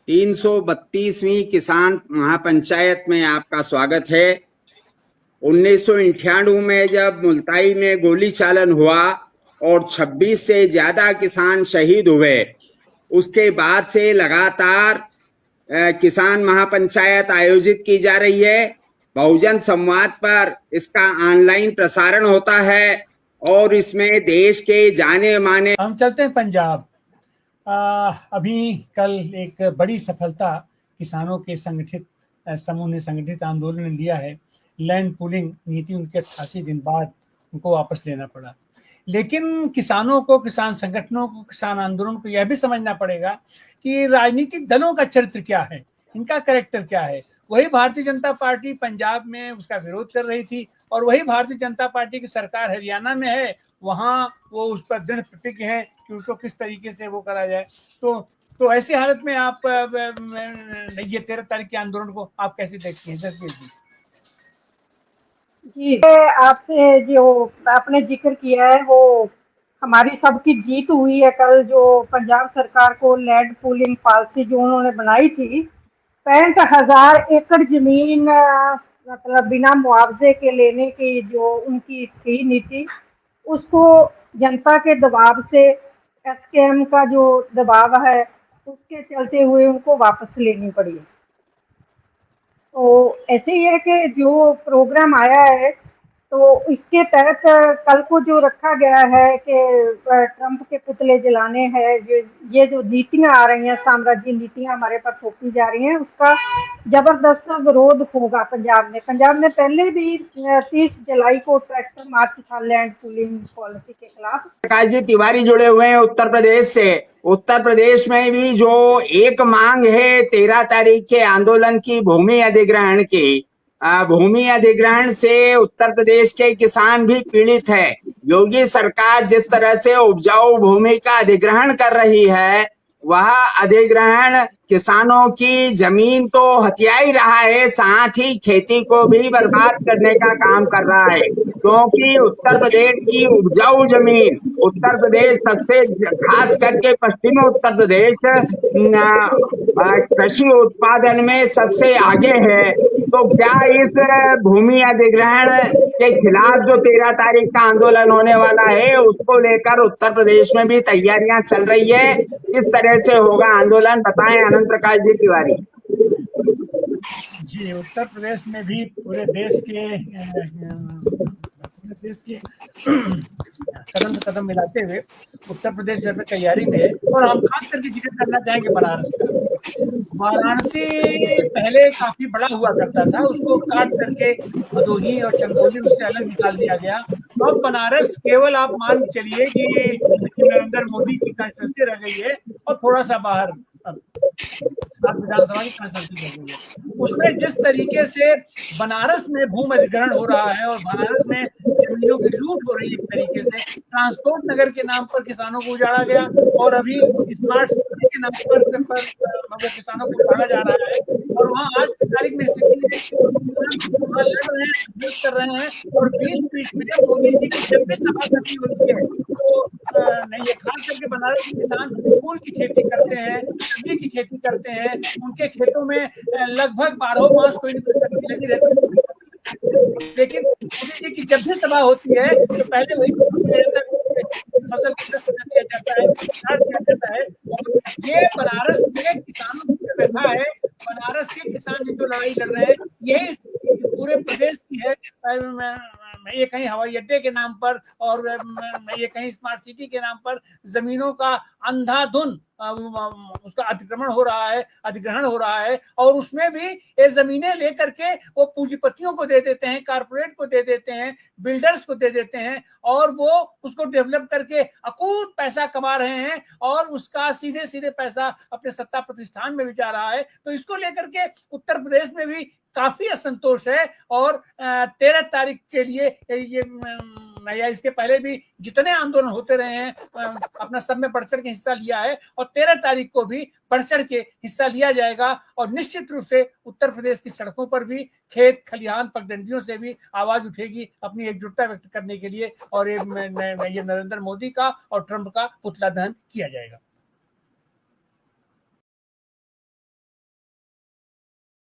332वीं किसान महापंचायत में आपका स्वागत है। 1998 में जब मुल्ताई में गोली चालन हुआ और 26 से ज्यादा किसान शहीद हुए, उसके बाद से लगातार किसान महापंचायत आयोजित की जा रही है। बहुजन संवाद पर इसका ऑनलाइन प्रसारण होता है और इसमें देश के जाने माने। हम चलते हैं पंजाब। अभी कल एक बड़ी सफलता किसानों के संगठित समूह ने, संगठित आंदोलन ने लिया है। लैंड पूलिंग नीति उनके 88 दिन बाद उनको वापस लेना पड़ा। लेकिन किसानों को, किसान संगठनों को, किसान आंदोलन को यह भी समझना पड़ेगा कि राजनीतिक दलों का चरित्र क्या है, इनका कैरेक्टर क्या है। वही भारतीय जनता पार्टी पंजाब में उसका विरोध कर रही थी और वही भारतीय जनता पार्टी की सरकार हरियाणा में है, वहां वो उस पर दृढ़ प्रतिज्ञ है कि उसको किस तरीके से वो करा जाए। तो ऐसी हालत में आप ये 13 तारीख के आंदोलन को आप कैसे देखती हैं जसवीर जी? जी, आपसे जो आपने जिक्र किया है वो हमारी सबकी जीत हुई है। कल जो पंजाब सरकार को लैंड पूलिंग पॉलिसी जो उन्होंने बनाई थी, 65,000 एकड़ जमीन मतलब बिना मुआवजे के लेने की जो उनकी थी नीति, उसको जनता के दबाव से, एसकेएम का जो दबाव है उसके चलते हुए उनको वापस लेनी पड़ी। तो ऐसे ही है कि जो प्रोग्राम आया है तो इसके तहत कल को जो रखा गया है कि ट्रंप के पुतले जलाने हैं, ये जो नीतियां आ रही हैं, साम्राज्य नीतियां हमारे पर थोपी जा रही हैं, उसका जबरदस्त विरोध होगा पंजाब में। पंजाब में पहले भी 30 जुलाई को ट्रैक्टर मार्च था लैंड पूलिंग पॉलिसी के खिलाफ। प्रकाश जी तिवारी जुड़े हुए हैं उत्तर प्रदेश से। उत्तर प्रदेश में भी जो एक मांग है 13 तारीख के आंदोलन की, भूमि अधिग्रहण की, भूमि अधिग्रहण से उत्तर प्रदेश के किसान भी पीड़ित है। योगी सरकार जिस तरह से उपजाऊ भूमि का अधिग्रहण कर रही है, वह अधिग्रहण किसानों की जमीन तो हथिया ही रहा है, साथ ही खेती को भी बर्बाद करने का काम कर रहा है। क्योंकि उत्तर प्रदेश की उपजाऊ जमीन, उत्तर प्रदेश सबसे, खास करके पश्चिमी उत्तर प्रदेश कृषि उत्पादन में सबसे आगे है। तो क्या इस भूमि अधिग्रहण के खिलाफ जो 13 तारीख का आंदोलन होने वाला है, उसको लेकर उत्तर प्रदेश में भी तैयारियां चल रही है? किस तरह से होगा आंदोलन, बताएं आनंद प्रकाश जी तिवारी। जी, उत्तर प्रदेश में भी पूरे देश के कदम से कदम मिलाते हुए उत्तर प्रदेश जो है तैयारी में है। और हम खास करके जिक्र करना चाहेंगे बनारस का। वाराणसी पहले काफी बड़ा हुआ करता था, उसको काट करके भदोही और चंदौली उससे अलग निकाल दिया गया। अब बनारस केवल आप मान चलिए कि नरेंद्र मोदी की कंस्टिट्यूंसी रह गई है और थोड़ा सा बाहर विधानसभा की कंस्टिट्यूंसी रह गई है। उसमें जिस तरीके से बनारस में भूमि अधिग्रहण हो रहा है और बनारस में जमीनों की लूट हो रही है, एक तरीके से ट्रांसपोर्ट नगर के नाम पर किसानों को उजाड़ा गया और अभी स्मार्ट सिटी के नाम पर किसानों को उजाड़ा जा रहा है। और वहाँ आज की तारीख में स्थिति है कि लड़ रहे हैं, विरोध कर रहे हैं और बीच बीच में मोदी जी की जब भी सभा करनी होती है तो नहीं, ये खास करके बनारस के किसान फूल की खेती करते हैं, सब्जी की खेती करते हैं, उनके खेतों में लगभग 12 मास कोई न कोई सब्जी लगी रहती है। लेकिन मोदी जी की जब भी सभा होती है तो पहले वही फसल दिया जाता है, दिया जाता है। और ये बनारस में किसानों की जो व्यथा है, बनारस के किसान जो लड़ाई लड़ रहे हैं, यही पूरे प्रदेश की है। ये कहीं हवाई अड्डे के नाम पर और ये कहीं स्मार्ट सिटी के नाम पर जमीनों का अंधाधुन उसका अतिक्रमण हो रहा है, अधिग्रहण हो रहा है। और उसमें भी ये जमीनें लेकर के वो पूंजीपतियों को दे देते हैं, कारपोरेट को दे देते हैं, बिल्डर्स को दे देते हैं और वो उसको डेवलप करके अकूत पैसा कमा रहे हैं और उसका सीधे सीधे पैसा अपने सत्ता प्रतिष्ठान में भी जा रहा है। तो इसको लेकर के उत्तर प्रदेश में भी काफी असंतोष है। और 13 तारीख के लिए ये या इसके पहले भी जितने आंदोलन होते रहे हैं, अपना सब में बढ़ चढ़ के हिस्सा लिया है और 13 तारीख को भी बढ़ चढ़ के हिस्सा लिया जाएगा। और निश्चित रूप से उत्तर प्रदेश की सड़कों पर भी, खेत खलिहान पगडंडियों से भी आवाज उठेगी अपनी एकजुटता व्यक्त करने के लिए और ये नरेंद्र मोदी का और ट्रंप का पुतला दहन किया जाएगा।